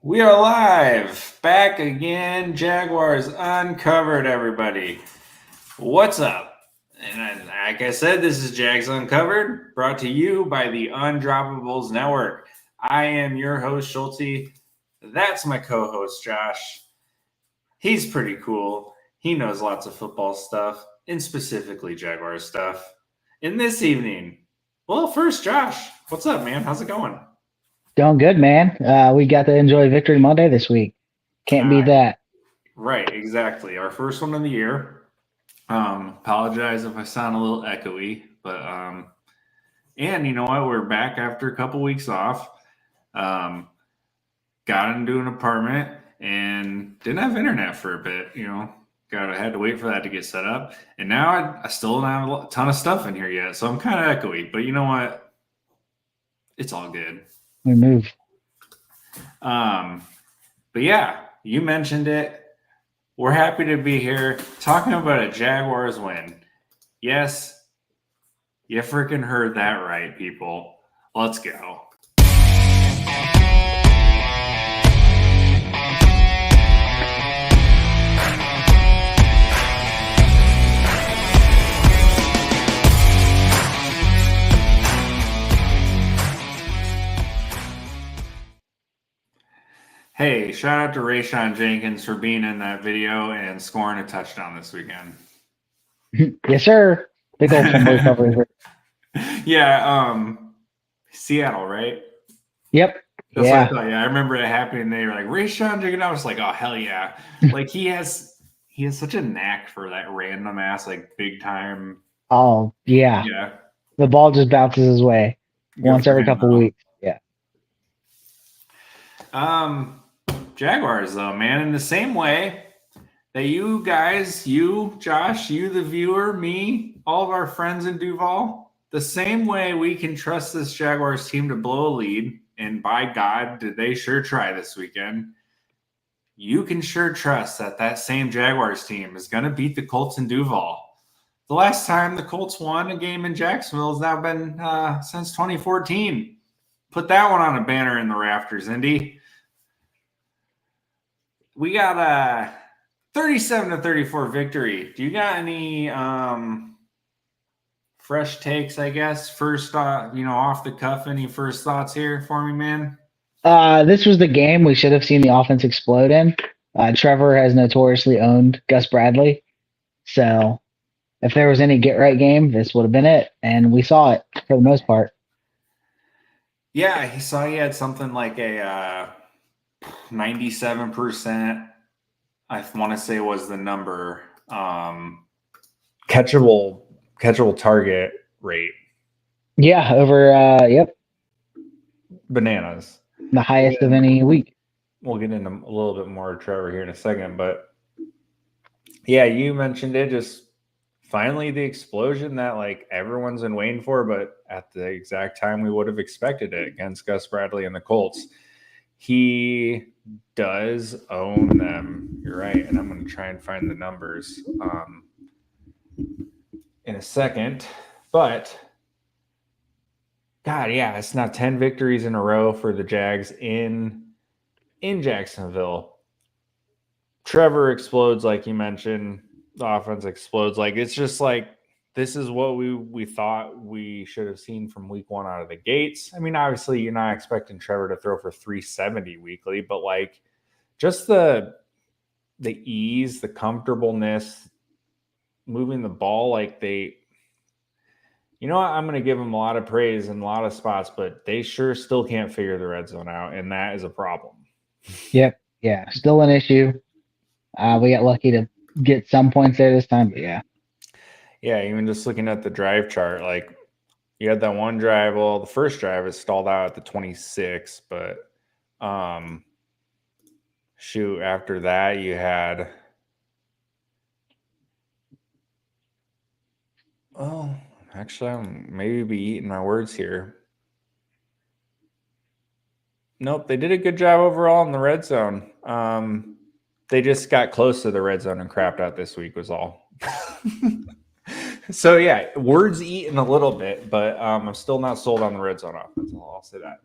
We are live, back again. Jaguars Uncovered, everybody. What's up? And like I said, this is Jags Uncovered, brought to you by the Undroppables Network. I am your host, Schultzy. That's my co-host, Josh. He's pretty cool. He knows lots of football stuff, and specifically Jaguars stuff. And this evening, well, first, Josh, what's up, man? How's it going? Doing good, man. We got to enjoy Victory Monday this week. Can't beat that. Right, exactly. Our first one of the year. Apologize if I sound a little echoey, but and you know what? We're back after a couple weeks off. Got into an apartment and didn't have internet for a bit. Had to wait for that to get set up, and now I still don't have a ton of stuff in here yet, so I'm kind of echoey. But you know what? It's all good. We move. But yeah, you mentioned it. We're happy to be here talking about a Jaguars win. Yes, you freaking heard that right, people. Let's go. Hey, shout out to Rayshawn Jenkins for being in that video and scoring a touchdown this weekend. Yes, sir. Big old fumble recovery. Yeah, Seattle, right? Yep. That's what I thought. Yeah, I remember it happening. They were like, Rayshawn Jenkins. I was like, oh, hell yeah. Like, he has such a knack for that random ass, like, big time. Oh, yeah. Yeah. The ball just bounces his way once every couple weeks. Yeah. Jaguars, though, man, in the same way that you guys, you, Josh, you, the viewer, me, all of our friends in Duval, the same way we can trust this Jaguars team to blow a lead, and by God, did they sure try this weekend, you can sure trust that same Jaguars team is going to beat the Colts in Duval. The last time the Colts won a game in Jacksonville has now been since 2014. Put that one on a banner in the rafters, Indy. We got a 37-34 victory. Do you got any fresh takes, I guess? First, off the cuff, any first thoughts here for me, man? This was the game we should have seen the offense explode in. Trevor has notoriously owned Gus Bradley. So if there was any get-right game, this would have been it. And we saw it for the most part. Yeah, he had something like a 97%, I want to say was the number, catchable target rate. Yeah, over, yep. Bananas. The highest of any week. We'll get into a little bit more of Trevor here in a second, but yeah, you mentioned it, just finally the explosion that like everyone's been waiting for, but at the exact time we would have expected it against Gus Bradley and the Colts. He does own them. You're right. And I'm going to try and find the numbers in a second. But, God, yeah, it's now 10 victories in a row for the Jags in Jacksonville. Trevor explodes, like you mentioned. The offense explodes. Like, it's just like, this is what we thought we should have seen from week one out of the gates. I mean, obviously, you're not expecting Trevor to throw for 370 weekly, but like just the ease, the comfortableness, moving the ball, like I'm going to give them a lot of praise in a lot of spots, but they sure still can't figure the red zone out, and that is a problem. Yep. Yeah, still an issue. We got lucky to get some points there this time, but yeah. Yeah, even just looking at the drive chart, like you had that one drive. Well, the first drive is stalled out at the 26, but after that you had actually I'm maybe be eating my words here. Nope, they did a good job overall in the red zone. They just got close to the red zone and crapped out this week was all. So, yeah, words eaten a little bit, but I'm still not sold on the red zone offense. I'll say that.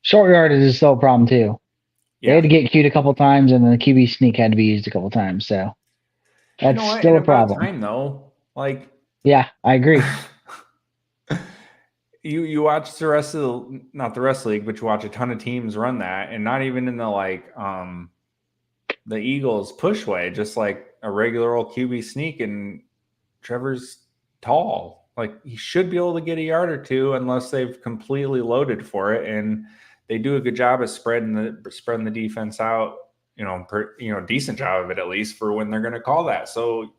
Short yardage is still a problem, too. They had Yeah. to get cute a couple times, and then the QB sneak had to be used a couple times. So You that's know what? still And a about problem. time though. Like Yeah, I agree. you watch the rest of the not the rest of the league, but you watch a ton of teams run that, and not even in the the Eagles push way, just like a regular old QB sneak, and Trevor's tall. Like he should be able to get a yard or two unless they've completely loaded for it, and they do a good job of spreading the defense out. Decent job of it at least for when they're going to call that. So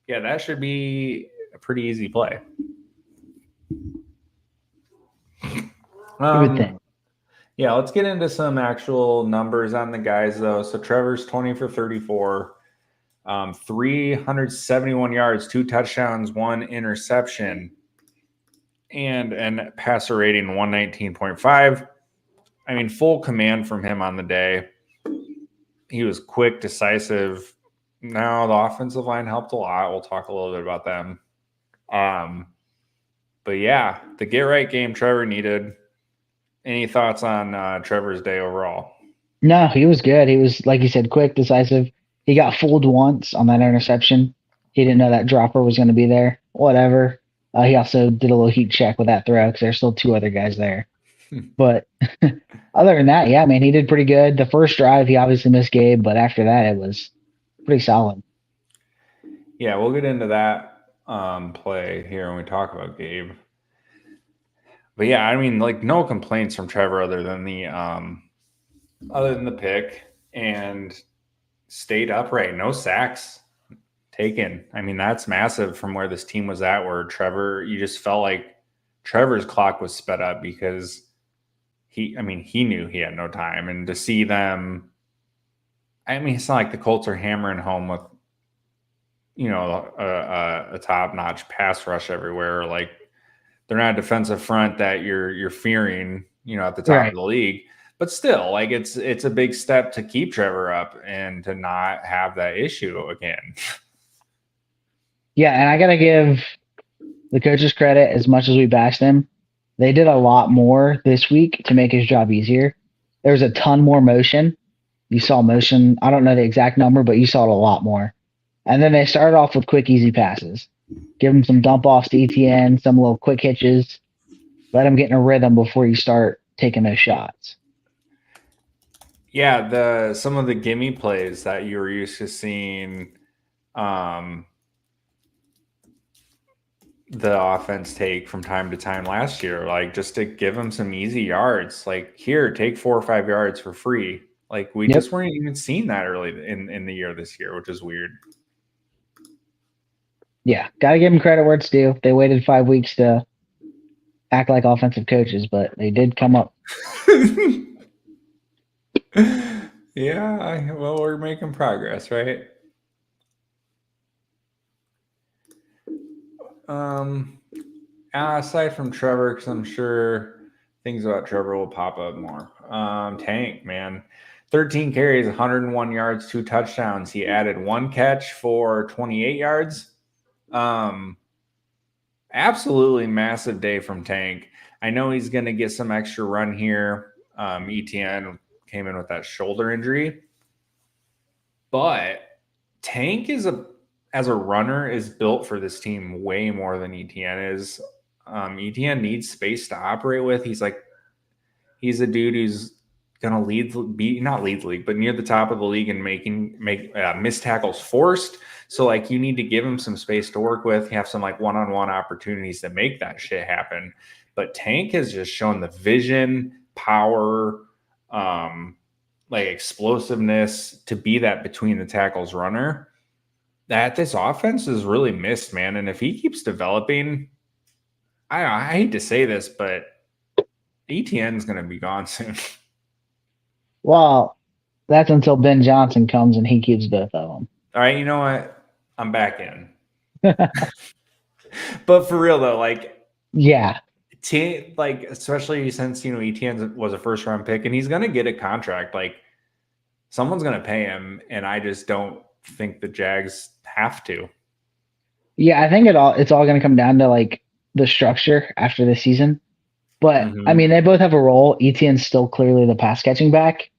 yeah, that should be a pretty easy play. You would think. Yeah, let's get into some actual numbers on the guys though. So Trevor's 20 for 34, 371 yards, 2 touchdowns, 1 interception, and passer rating 119.5. I mean, full command from him on the day. He was quick, decisive. Now the offensive line helped a lot. We'll talk a little bit about them. But yeah, the get right game Trevor needed. Any thoughts on Trevor's day overall? No, he was good. He was, like you said, quick, decisive. He got fooled once on that interception. He didn't know that dropper was going to be there. Whatever. He also did a little heat check with that throw because there's still 2 other guys there. But other than that, yeah, man, he did pretty good. The first drive, he obviously missed Gabe, but after that, it was pretty solid. Yeah, we'll get into that play here when we talk about Gabe. But yeah, I mean, like no complaints from Trevor other than the pick, and stayed upright, no sacks taken. I mean, that's massive from where this team was at, where Trevor, you just felt like Trevor's clock was sped up because he knew he had no time. And to see them, I mean, it's not like the Colts are hammering home with, a top-notch pass rush everywhere. Like they're not a defensive front that you're fearing, at the top of the league. But still, like it's a big step to keep Trevor up and to not have that issue again. Yeah, and I got to give the coaches credit as much as we bashed them. They did a lot more this week to make his job easier. There was a ton more motion. You saw motion. I don't know the exact number, but you saw it a lot more. And then they started off with quick, easy passes. Give him some dump offs to ETN, some little quick hitches. Let him get in a rhythm before you start taking those shots. Yeah, some of the gimme plays that you were used to seeing the offense take from time to time last year, like just to give him some easy yards, like here, take 4 or 5 yards for free. Like we just weren't even seeing that early in the year this year, which is weird. Yeah, got to give them credit where it's due. They waited 5 weeks to act like offensive coaches, but they did come up. Yeah, well, we're making progress, right? Aside from Trevor, because I'm sure things about Trevor will pop up more. Tank, man. 13 carries, 101 yards, 2 touchdowns. He added 1 catch for 28 yards. Absolutely massive day from Tank. I know he's going to get some extra run here. ETN came in with that shoulder injury. But Tank as a runner is built for this team way more than ETN is. ETN needs space to operate with. He's a dude who's gonna not lead the league, but near the top of the league and make missed tackles forced. So like you need to give him some space to work with. You have some like one-on-one opportunities to make that shit happen. But Tank has just shown the vision, power, like explosiveness to be that between the tackles runner that this offense is really missed, man. And if he keeps developing, I hate to say this, but ETN is going to be gone soon. Well, that's until Ben Johnson comes and he keeps both of them. All right, you know what? I'm back in. But for real though, like, yeah, like especially since ETN was a first round pick and he's going to get a contract. Like, someone's going to pay him, and I just don't think the Jags have to. Yeah, I think it's all going to come down to like the structure after the season. But I mean, they both have a role. ETN's still clearly the pass catching back.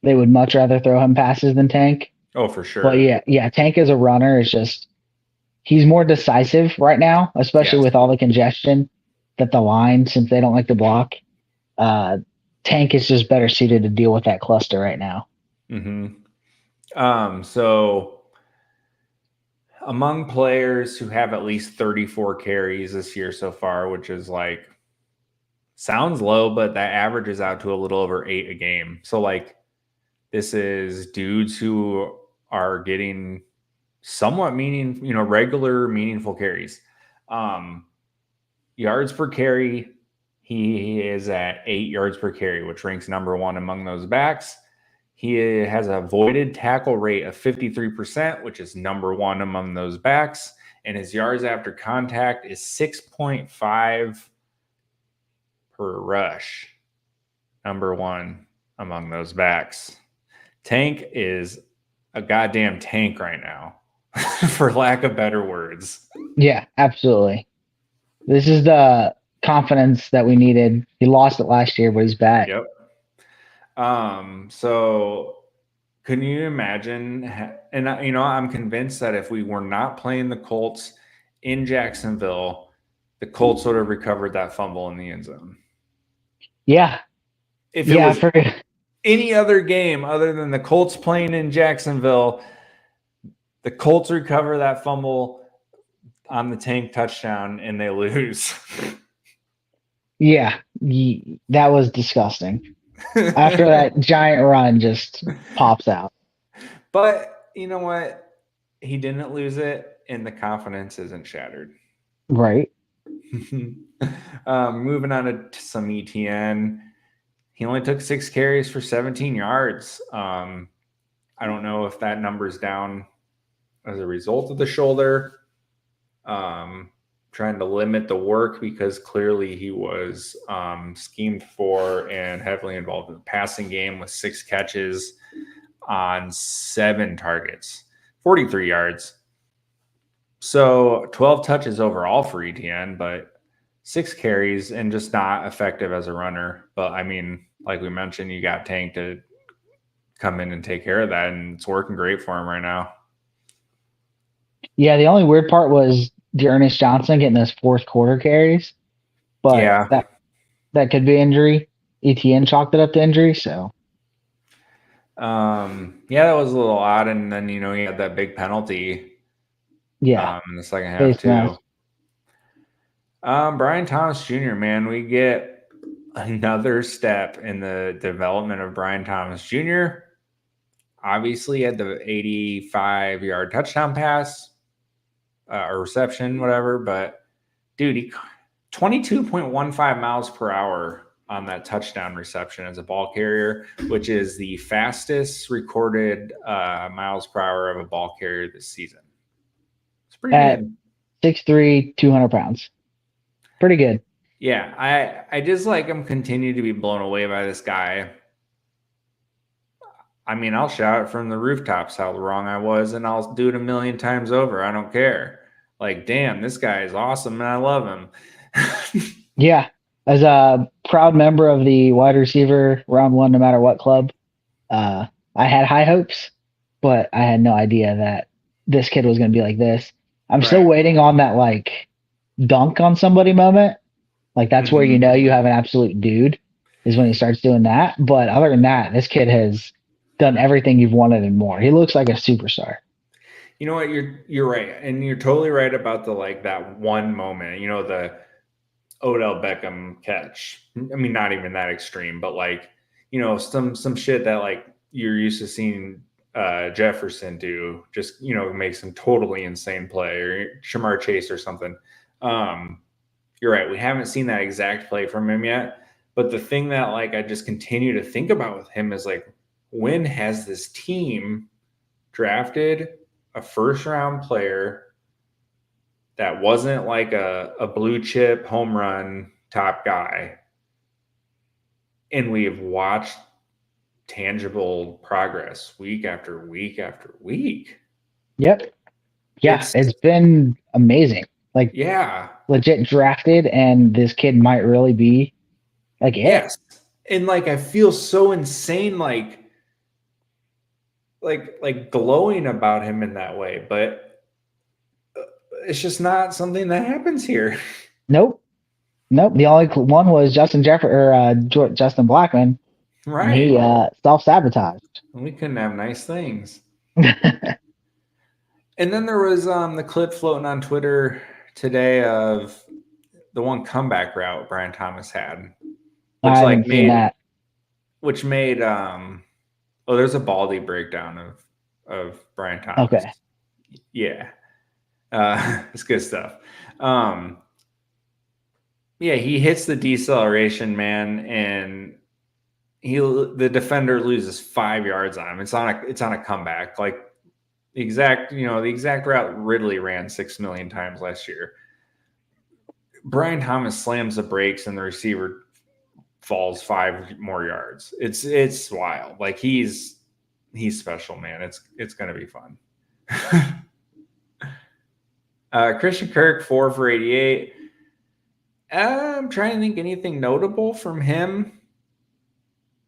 they would much rather throw him passes than Tank. Oh, for sure. But yeah, Tank as a runner is just he's more decisive right now, especially Yes. with all the congestion that the line, since they don't like to block. Tank is just better suited to deal with that cluster right now. So among players who have at least 34 carries this year so far, which is like sounds low, but that averages out to a little over 8 a game. So like this is dudes who are getting somewhat regular meaningful carries. Yards per carry, he is at 8 yards per carry, which ranks number 1 among those backs. He has a avoided tackle rate of 53%, which is number 1 among those backs. And his yards after contact is 6.5 per rush, number 1 among those backs. Tank is a goddamn tank right now, for lack of better words. Yeah, absolutely. This is the confidence that we needed. He lost it last year, but he's back. Yep. So can you imagine? And I'm convinced that if we were not playing the Colts in Jacksonville, the Colts would have recovered that fumble in the end zone. Yeah. If it was any other game other than the Colts playing in Jacksonville, the Colts recover that fumble on the Tank touchdown and they lose. Yeah, that was disgusting. After that giant run just pops out. But you know what? He didn't lose it, and the confidence isn't shattered. Right. Moving on to some ETN. He only took 6 carries for 17 yards. I don't know if that number's down as a result of the shoulder. Trying to limit the work because clearly he was schemed for and heavily involved in the passing game with 6 catches on 7 targets, 43 yards. So 12 touches overall for ETN, but 6 carries and just not effective as a runner. But I mean, like we mentioned, you got Tank to come in and take care of that, and it's working great for him right now. Yeah, the only weird part was Ernest Johnson getting those fourth quarter carries, but yeah, that could be injury. ETN chalked it up to injury, so. Yeah, that was a little odd, and then he had that big penalty. Yeah, in the second half too. Brian Thomas Jr., man, we get another step in the development of Brian Thomas Jr. Obviously, had the 85-yard touchdown pass or reception, whatever. But dude, he 22.15 miles per hour on that touchdown reception as a ball carrier, which is the fastest recorded miles per hour of a ball carrier this season. It's pretty good. 6'3", 200 pounds. Pretty good. Yeah, I just I'm continue to be blown away by this guy. I mean, I'll shout it from the rooftops how wrong I was, and I'll do it a million times over. I don't care. Damn, this guy is awesome, and I love him. Yeah. As a proud member of the wide receiver round 1, no matter what club, I had high hopes, but I had no idea that this kid was going to be like this. I'm still waiting on that dunk on somebody moment. That's where you know you have an absolute dude, is when he starts doing that. But other than that, this kid has done everything you've wanted and more. He looks like a superstar. You know what? You're right, and you're totally right about the that one moment. The Odell Beckham catch. I mean, not even that extreme, but some shit that you're used to seeing Jefferson do. Just make some totally insane play, or Shamar Chase or something. You're right. We haven't seen that exact play from him yet. But the thing that I just continue to think about with him is when has this team drafted a first round player that wasn't a blue chip home run top guy, and we have watched tangible progress week after week after week? Yep. Yeah, it's been amazing. Yeah, legit drafted, and this kid might really be it. Yes. And I feel so insane. like glowing about him in that way, but it's just not something that happens here. Nope. Nope. The only one was Justin Justin Blackman, and he Right. self-sabotaged. We couldn't have nice things. And then there was the clip floating on Twitter today of the one comeback route Brian Thomas had, I which haven't seen that. There's a Baldy breakdown of Brian Thomas. Okay. Yeah. It's good stuff. Yeah, he hits the deceleration, man, and the defender loses 5 yards on him. It's on a comeback. Like the exact route Ridley ran 6 million times last year. Brian Thomas slams the brakes and the receiver falls 5 more yards. It's wild. Like he's special, man. It's gonna be fun. Christian Kirk 4 for 88. I'm trying to think anything notable from him.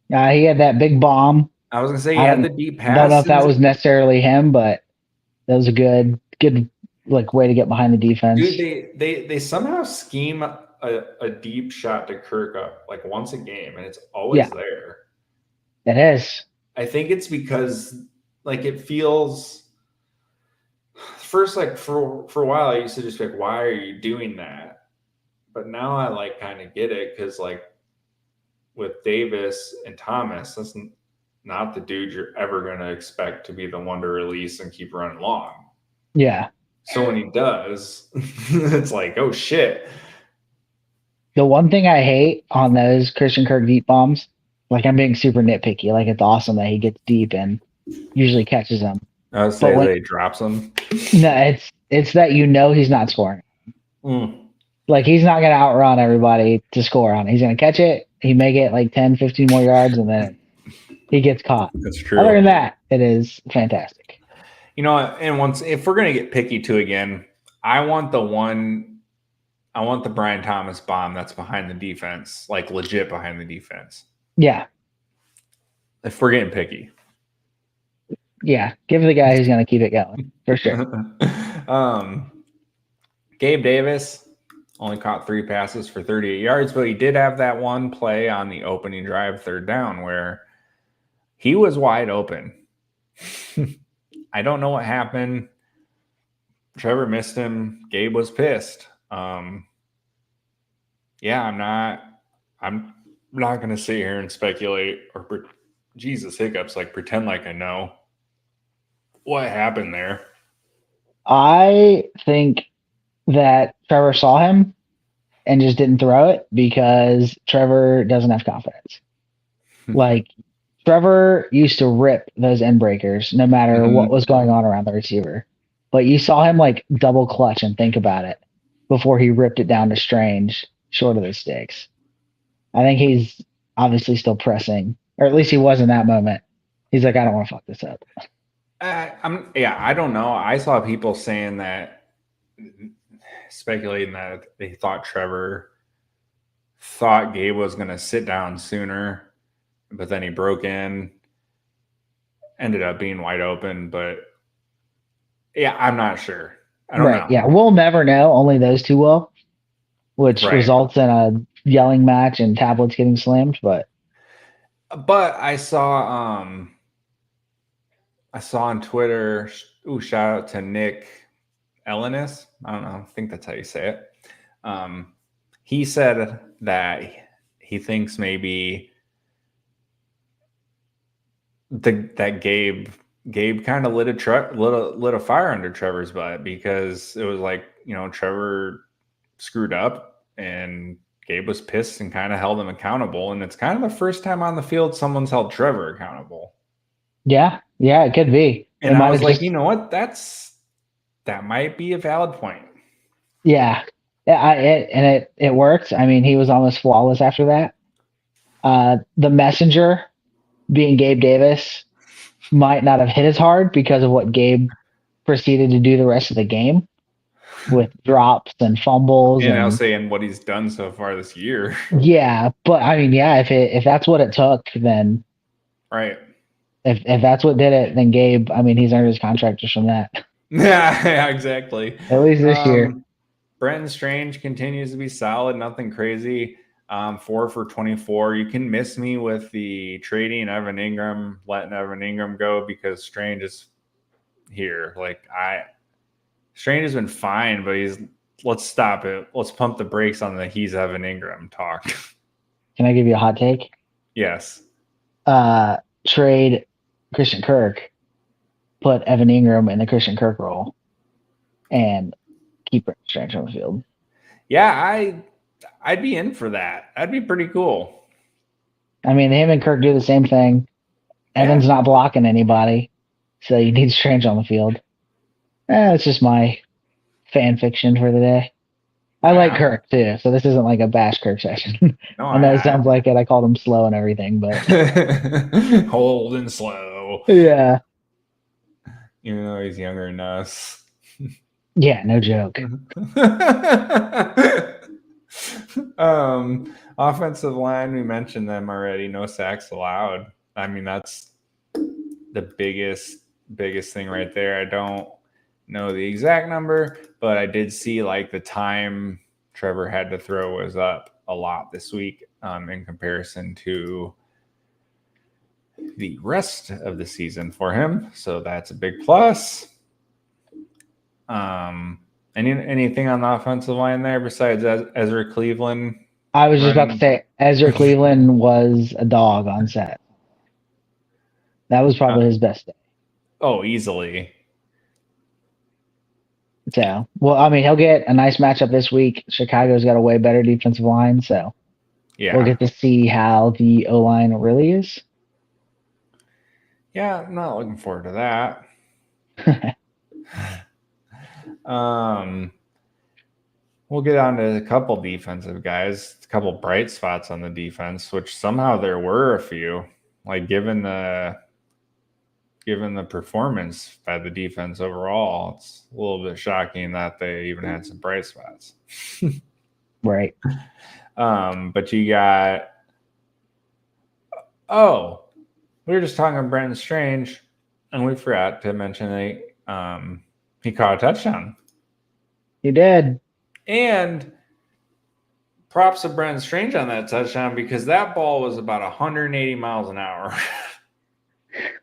He had that big bomb. I was gonna say he had the deep pass. Don't know if that was necessarily him, but that was a good like way to get behind the defense. Dude, they somehow scheme a deep shot to Kirk up like once a game, and it's always there. It is. I think it's because like it feels first like for a while I used to just be like, why are you doing that? But now I like kind of get it because like with Davis and Thomas, that's not the dude you're ever going to expect to be the one to release and keep running long. Yeah. So when he does, it's like, oh shit. The one thing I hate on those Christian Kirk deep bombs, like I'm being super nitpicky. Like it's awesome that he gets deep and usually catches them. I would say that he drops them. No, it's that he's not scoring. Like he's not going to outrun everybody to score on it. He's going to catch it. He may get like 10, 15 more yards, and then he gets caught. That's true. Other than that, it is fantastic. You know, and if we're going to get picky too again, I want the Brian Thomas bomb that's behind the defense, like legit behind the defense. Yeah. If we're getting picky. Yeah. Give the guy who's going to keep it going, for sure. Gabe Davis only caught 3 passes for 38 yards, but he did have that one play on the opening drive, 3rd down, where he was wide open. I don't know what happened. Trevor missed him. Gabe was pissed. I'm not going to sit here and speculate or Jesus hiccups, like pretend like I know what happened there. I think that Trevor saw him and just didn't throw it because Trevor doesn't have confidence. Like Trevor used to rip those end breakers no matter what was going on around the receiver. But you saw him like double clutch and think about it before he ripped it down to Strange short of the sticks. I think he's obviously still pressing, or at least he was in that moment. He's like, I don't want to fuck this up. I don't know. I saw people saying that, speculating that they thought Trevor thought Gabe was going to sit down sooner, but then he broke in, ended up being wide open. But yeah, I'm not sure. I don't know. Yeah, we'll never know. Only those two will, which results in a yelling match and tablets getting slammed. But I saw on Twitter, shout out to Nick Ellenis. I don't know. I think that's how you say it. He said that he thinks maybe that Gabe kind of lit a fire under Trevor's butt because it was like, Trevor screwed up and Gabe was pissed and kind of held him accountable. And it's kind of the first time on the field someone's held Trevor accountable. Yeah, it could be. And I was like, you know what? That might be a valid point. Yeah. It worked. I mean, he was almost flawless after that. The messenger being Gabe Davis might not have hit as hard because of what Gabe proceeded to do the rest of the game with drops and fumbles. And I'll say, and what he's done so far this year. Yeah. But I mean, if that's what it took, then. Right. If that's what did it, then Gabe, I mean, he's earned his contract just from that. Yeah, exactly. At least this year. Brenton Strange continues to be solid, nothing crazy. 4 for 24. You can miss me with the trading Evan Ingram, letting Evan Ingram go because Strange is here. Strange has been fine, but let's stop it. Let's pump the brakes on the he's Evan Ingram talk. Can I give you a hot take? Yes. Trade Christian Kirk, put Evan Ingram in the Christian Kirk role, and keep Brenton Strange on the field. Yeah, I'd be in for that. That'd be pretty cool. I mean, him and Kirk do the same thing. Evan's not blocking anybody, so you need Strange on the field. It's just my fan fiction for the day. I like Kirk too, so this isn't like a bash Kirk session. No, I know it sounds like it. I called him slow and everything, but hold and slow. Yeah. Even though he's younger than us. Yeah, no joke. Offensive line, we mentioned them already. No sacks allowed. I mean, that's the biggest thing right there. I don't know the exact number, but I did see like the time Trevor had to throw was up a lot this week in comparison to the rest of the season for him. So that's a big plus. Anything on the offensive line there besides Ezra Cleveland? I was just about to say Ezra Cleveland was a dog on set. That was probably his best day. Oh, easily. So, well, I mean, he'll get a nice matchup this week. Chicago's got a way better defensive line, so yeah, we'll get to see how the O-line really is. Yeah, I'm not looking forward to that. We'll get on to a couple defensive guys, a couple bright spots on the defense, which somehow there were a few. Like given the performance by the defense overall, it's a little bit shocking that they even had some bright spots. Right. But you got we were just talking about Brenton Strange, and we forgot to mention that he caught a touchdown. He did. And props to Brenton Strange on that touchdown because that ball was about 180 miles an hour.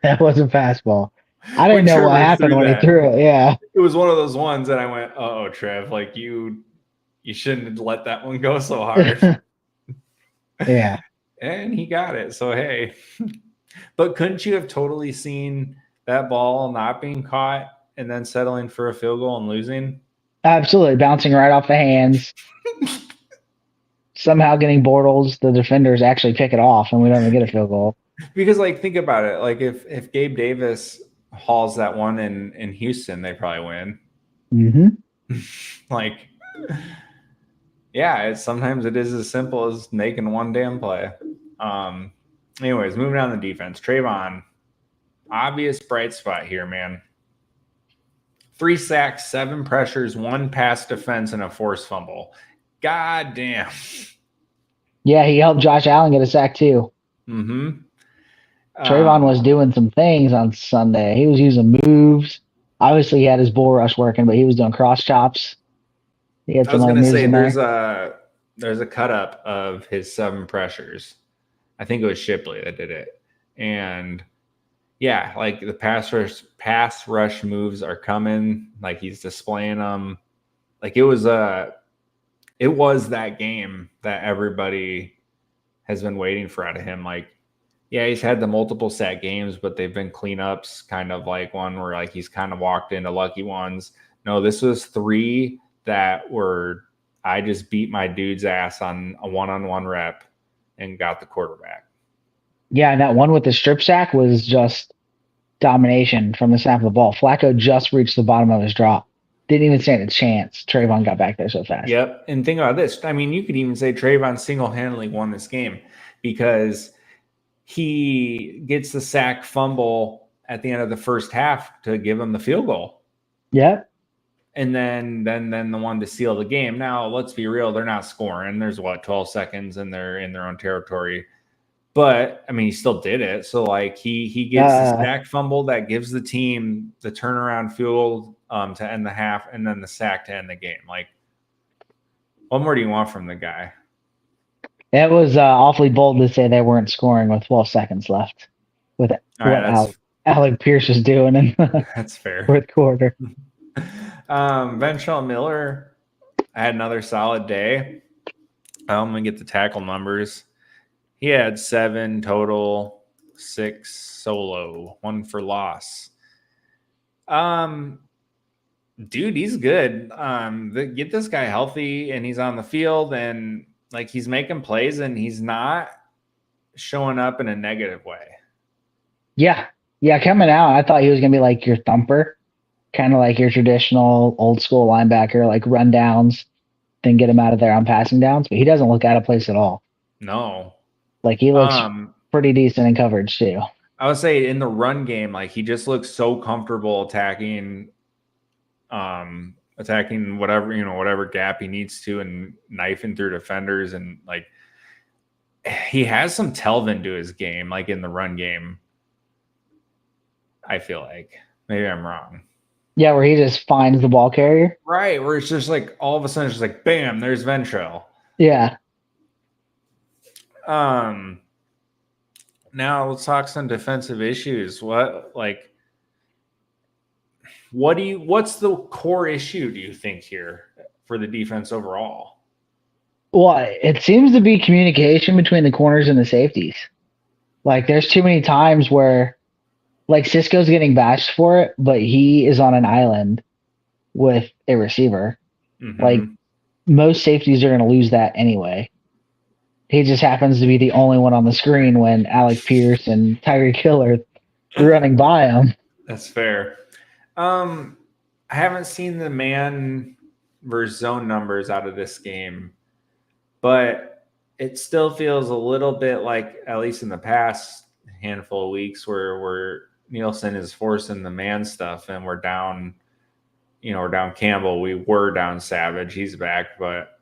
That was a fastball. I didn't know what happened when he threw it. Yeah. It was one of those ones that I went, "Oh, Trev, like you shouldn't have let that one go so hard." Yeah. And he got it. So, hey. But couldn't you have totally seen that ball not being caught and then settling for a field goal and losing? Absolutely. Bouncing right off the hands. Somehow getting Bortles, the defenders actually pick it off, and we don't even get a field goal. Because, like, think about it. Like, if Gabe Davis hauls that one in Houston, they probably win. Mm-hmm. Like, yeah, sometimes it is as simple as making one damn play. Anyways, moving on to defense. Travon, obvious bright spot here, man. 3 sacks, 7 pressures, 1 pass defense, and a forced fumble. God damn. Yeah, he helped Josh Allen get a sack too. Mm-hmm. Travon was doing some things on Sunday. He was using moves. Obviously, he had his bull rush working, but he was doing cross chops. He had some other moves in there. There's a cut up of his 7 pressures. I think it was Shipley that did it. And yeah, like the pass rush moves are coming. Like he's displaying them. Like it was that game that everybody has been waiting for out of him. Like, yeah, he's had the multiple sack games, but they've been cleanups, kind of like one where like he's kind of walked into lucky ones. No, this was 3 that were I just beat my dude's ass on a one-on-one rep and got the quarterback. Yeah, and that one with the strip sack was just domination from the snap of the ball. Flacco just reached the bottom of his drop. Didn't even stand a chance. Trayvon got back there so fast. Yep. And think about this. I mean, you could even say Trayvon single-handedly won this game because he gets the sack fumble at the end of the first half to give him the field goal. Yep. And then the one to seal the game. Now, let's be real. They're not scoring. There's 12 seconds and they're in their own territory. But I mean, he still did it. So like he gets the sack fumble that gives the team the turnaround field to end the half, and then the sack to end the game. Like, what more do you want from the guy? It was awfully bold to say they weren't scoring with 12 seconds left with what Alec Pierce was doing in the that's fair. fourth quarter. Ventrell Miller had another solid day. I'm going to get the tackle numbers. He had 7 total, 6 solo, 1 for loss. Dude, he's good. Get this guy healthy and he's on the field and like he's making plays and he's not showing up in a negative way. Yeah. Coming out, I thought he was gonna be like your thumper, kind of like your traditional old school linebacker, like run downs, then get him out of there on passing downs. But he doesn't look out of place at all. No, like he looks pretty decent in coverage too. I would say in the run game, like he just looks so comfortable attacking whatever gap he needs to and knifing through defenders, and like he has some Telvin to his game, like in the run game. I feel like maybe I'm wrong. Yeah, where he just finds the ball carrier. Right, where it's just like all of a sudden it's just like bam, there's Ventrell. Yeah. Now let's talk some defensive issues. What's the core issue, do you think, here for the defense overall? Well, it seems to be communication between the corners and the safeties. Like there's too many times where like Cisco's getting bashed for it, but he is on an island with a receiver. Mm-hmm. Like most safeties are going to lose that anyway. He just happens to be the only one on the screen when Alec Pierce and Tyreek Hill are running by him. That's fair. I haven't seen the man versus zone numbers out of this game, but it still feels a little bit like, at least in the past handful of weeks, where Nielsen is forcing the man stuff and we're down Campbell. We were down Savage. He's back, but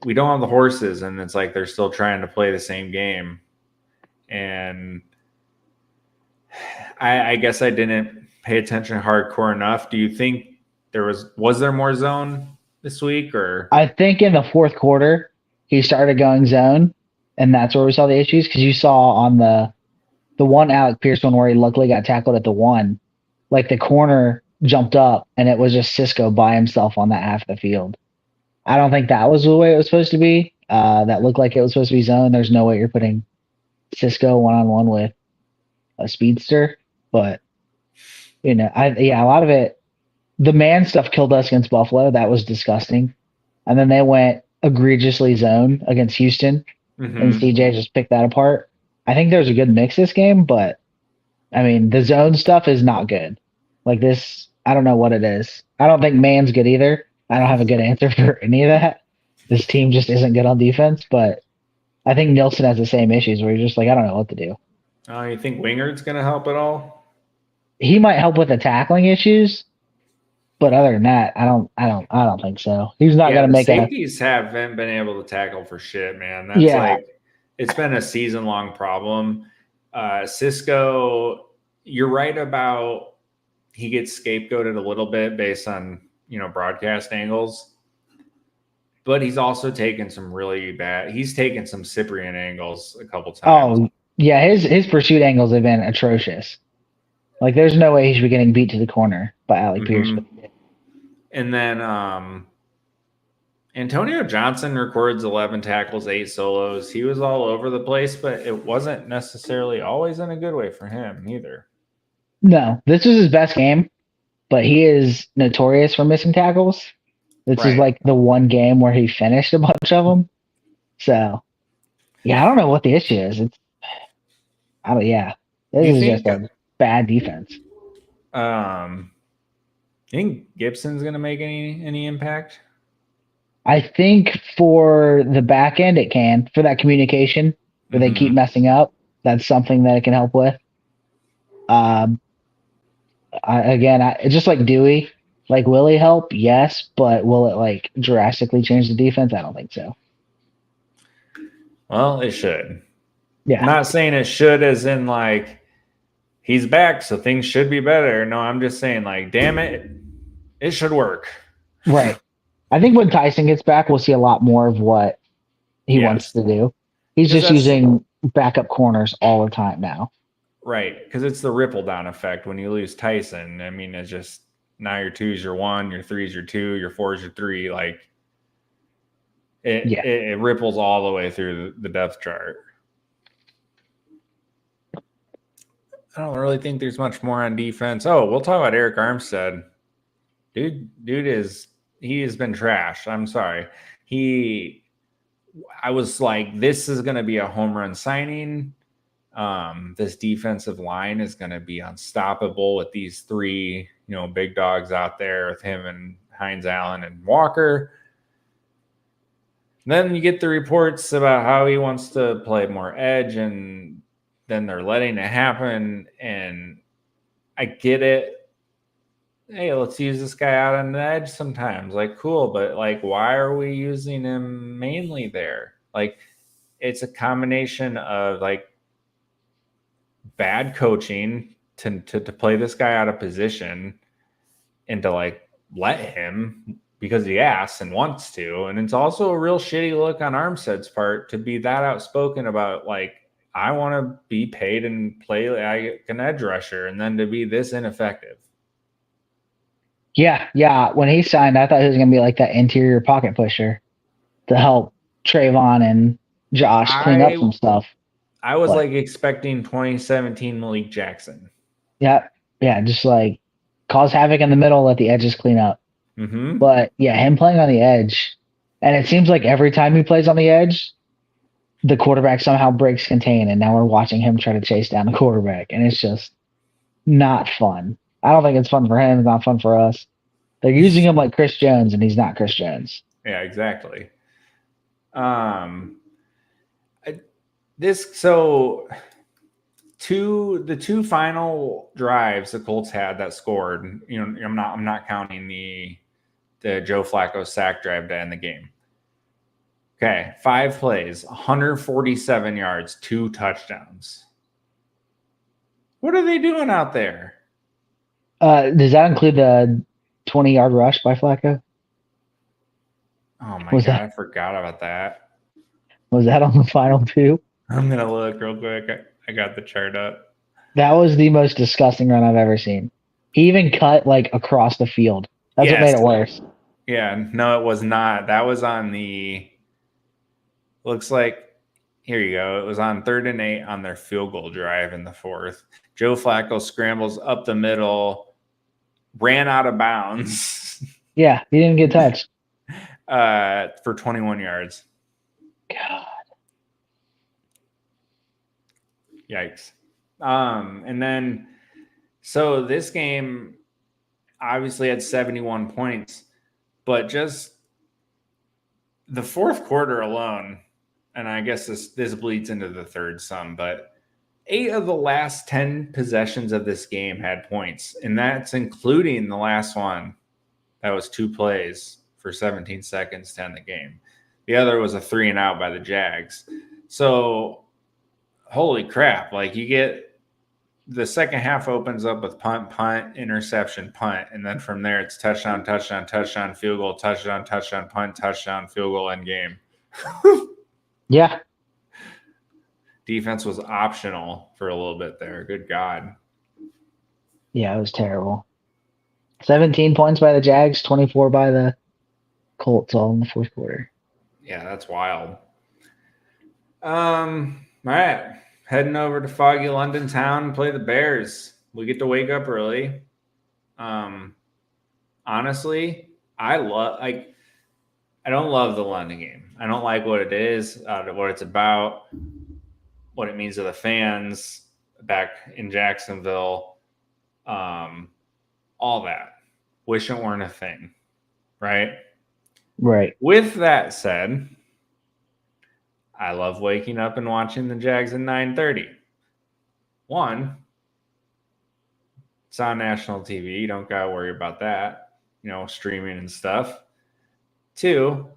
we don't have the horses, and it's like they're still trying to play the same game. And I guess I didn't pay attention hardcore enough. Do you think was there more zone this week? Or I think in the fourth quarter he started going zone, and that's where we saw the issues, because you saw on the one Alec Pierce one where he luckily got tackled at the 1, like the corner jumped up and it was just Cisco by himself on that half of the field. I don't think that was the way it was supposed to be. That looked like it was supposed to be zone. There's no way you're putting Cisco one-on-one with a speedster. But, a lot of it, the man stuff killed us against Buffalo. That was disgusting. And then they went egregiously zone against Houston, and CJ just picked that apart. I think there's a good mix this game, but, I mean, the zone stuff is not good. Like this, I don't know what it is. I don't think man's good either. I don't have a good answer for any of that. This team just isn't good on defense, but I think Nielsen has the same issues where you're just like, I don't know what to do. You think Wingard's going to help at all? He might help with the tackling issues, but other than that, I don't think so. He's not going to make safeties haven't been able to tackle for shit, man. That's like, it's been a season-long problem. Cisco, you're right about he gets scapegoated a little bit based on, broadcast angles. But he's also taken some really bad – he's taken some Cyprian angles a couple times. Oh, yeah, his pursuit angles have been atrocious. Like, there's no way he should be getting beat to the corner by Alec Pierce. And then Antonio Johnson records 11 tackles, 8 solos. He was all over the place, but it wasn't necessarily always in a good way for him either. No, this was his best game, but he is notorious for missing tackles. This is like the one game where he finished a bunch of them. So, I don't know what the issue is. This is just a bad defense. You think Gibson's going to make any impact? I think for the back end it can. For that communication, where they keep messing up, that's something that it can help with. Just like Dewey, like, will he help? Yes, but will it like drastically change the defense? I don't think so. Well, it should. Yeah. I'm not saying it should as in like he's back, so things should be better. No, I'm just saying like, damn it, it should work. Right. I think when Tyson gets back, we'll see a lot more of what he wants Yes. to do. He's Because just that's using backup corners all the time now. right. Because it's the ripple down effect when you lose Tyson. I mean, it's just now your 2's your 1, your 3's your 2, your 4's your 3. Like Yeah. it ripples all the way through the depth chart. I don't really think there's much more on defense. Oh, we'll talk about Eric Armstead. Dude he has been trash. I'm sorry. I was like, this is going to be a home run signing. This defensive line is going to be unstoppable with these three, big dogs out there with him and Hines Allen and Walker. Then you get the reports about how he wants to play more edge, and then they're letting it happen. And I get it. Hey, let's use this guy out on the edge sometimes. Like, cool, but like, why are we using him mainly there? Like, it's a combination of like bad coaching to play this guy out of position and to like let him because he asks and wants to. And it's also a real shitty look on Armstead's part to be that outspoken about like, I want to be paid and play like an edge rusher, and then to be this ineffective. Yeah. When he signed, I thought he was going to be like that interior pocket pusher to help Trayvon and Josh clean up some stuff. I was But like expecting 2017 Malik Jackson. yeah, just like cause havoc in the middle, let the edges clean up. Mm-hmm. But yeah, him playing on the edge, and it seems like every time he plays on the edge, the quarterback somehow breaks contain, and now we're watching him try to chase down the quarterback, and it's just not fun. I don't think it's fun for him. It's not fun for us. They're using him like Chris Jones, and he's not Chris Jones. Yeah, exactly. The two final drives the Colts had that scored. I'm not counting the Joe Flacco sack drive to end the game. Okay, 5 plays, 147 yards, 2 touchdowns. What are they doing out there? Does that include the 20-yard rush by Flacco? Oh my God, I forgot about that. Was that on the final 2? I'm gonna look real quick. I got the chart up. That was the most disgusting run I've ever seen. He even cut like across the field. That's what made it worse. Yeah, no, it was not. That was on the. Looks like here you go. It was on 3rd and 8 on their field goal drive in the 4th. Joe Flacco scrambles up the middle, ran out of bounds. Yeah, he didn't get touched. For 21 yards. God. Yikes. And then, so this game obviously had 71 points, but just the 4th quarter alone, and I guess this bleeds into the third some, but 8 of the last 10 possessions of this game had points, and that's including the last one. That was 2 plays for 17 seconds to end the game. The other was a 3 and out by the Jags. So, holy crap. Like, you get the second half opens up with punt, interception, punt. And then from there, it's touchdown, field goal, touchdown, punt, touchdown, field goal, end game. Yeah. Defense was optional for a little bit there. Good God. Yeah, it was terrible. 17 points by the Jags, 24 by the Colts, all in the 4th quarter. Yeah, that's wild. All right. Heading over to foggy London town and play the Bears. We get to wake up early. Honestly, I don't love the London game. I don't like what it is, what it's about, what it means to the fans back in Jacksonville. All that. Wish it weren't a thing, right? Right. With that said, I love waking up and watching the Jags at 9:30. One, it's on national TV. You don't got to worry about that, streaming and stuff. Two,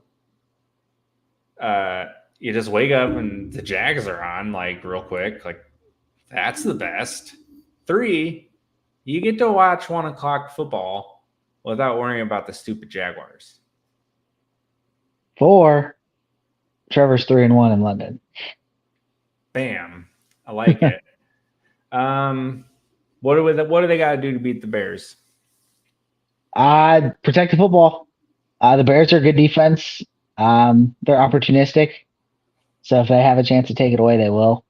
you just wake up and the Jags are on, like, real quick. Like, that's the best. 3, you get to watch 1 o'clock football without worrying about the stupid Jaguars. 4, Trevor's 3-1 in London. Bam. I like it. What do they got to do to beat the Bears? Protect the football. The Bears are good defense. They're opportunistic. So if they have a chance to take it away, they will.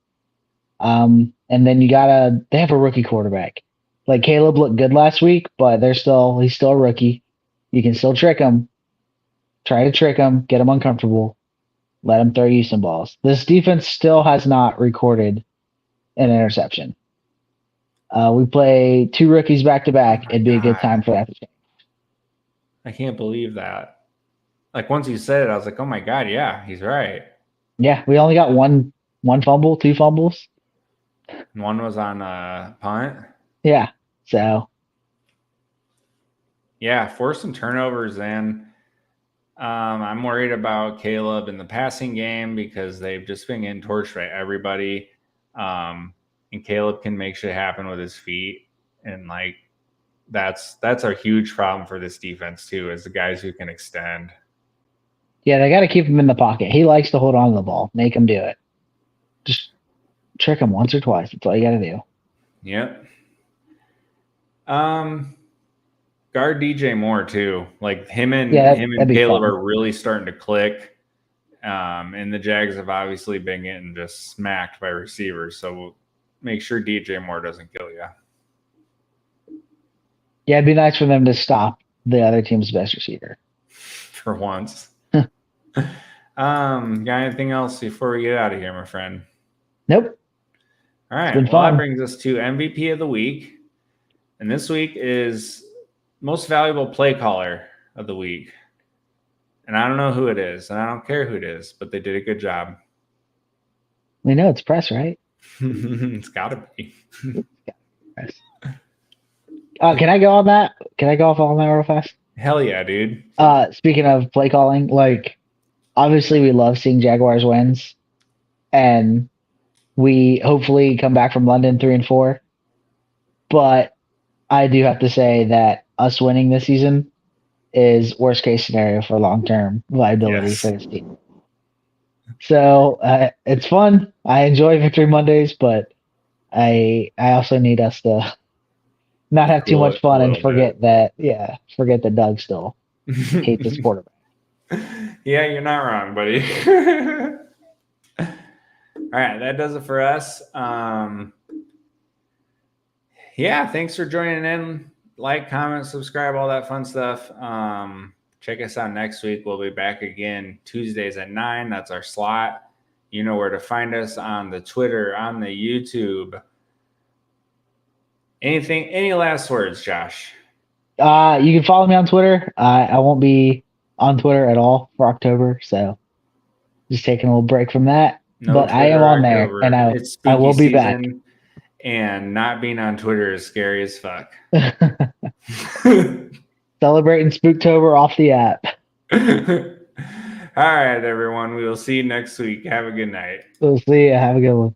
And then they have a rookie quarterback. Like Caleb looked good last week, but he's still a rookie. You can still trick him. Try to trick him, get him uncomfortable, let him throw you some balls. This defense still has not recorded an interception. We play 2 rookies back to back. It'd be a good time for that to change. I can't believe that. Like, once you said it, I was like, oh my God, yeah, he's right. Yeah, we only got one fumble, 2 fumbles. 1 was on a punt. Yeah, so. Yeah, force some turnovers in. I'm worried about Caleb in the passing game because they've just been getting torched by everybody. And Caleb can make shit happen with his feet. And, like, that's a huge problem for this defense, too, is the guys who can extend. Yeah, they got to keep him in the pocket. He likes to hold on to the ball. Make him do it. Just trick him once or twice. That's all you got to do. Yep. Guard DJ Moore too. Like him and Caleb are really starting to click. And the Jags have obviously been getting just smacked by receivers. So make sure DJ Moore doesn't kill you. Yeah, it'd be nice for them to stop the other team's best receiver. For once. Got anything else before we get out of here, my friend? Nope. All right. Well, that brings us to MVP of the week. And this week is most valuable play caller of the week. And I don't know who it is, and I don't care who it is, but they did a good job. We know it's press, right? It's got to be. Press. Can I go on that? Can I go off on that real fast? Hell yeah, dude. Speaking of play calling, like, obviously we love seeing Jaguars wins, and we hopefully come back from London 3-4. But I do have to say that us winning this season is worst case scenario for long-term viability for this team. So it's fun. I enjoy Victory Mondays, but I also need us to not have too much fun and forget that Doug still hates his quarterback. Yeah, you're not wrong, buddy. All right, that does it for us. Yeah, thanks for joining in. Like, comment, subscribe, all that fun stuff. Check us out next week. We'll be back again Tuesdays at 9. That's our slot. You know where to find us on the Twitter, on the YouTube. Any last words, Josh? You can follow me on Twitter. I won't be on Twitter at all for October, so just taking a little break from that. No, but I am on there, and I will be back. And not being on Twitter is scary as fuck. Celebrating Spooktober off the app. All right, everyone. We will see you next week. Have a good night. We'll see you. Have a good one.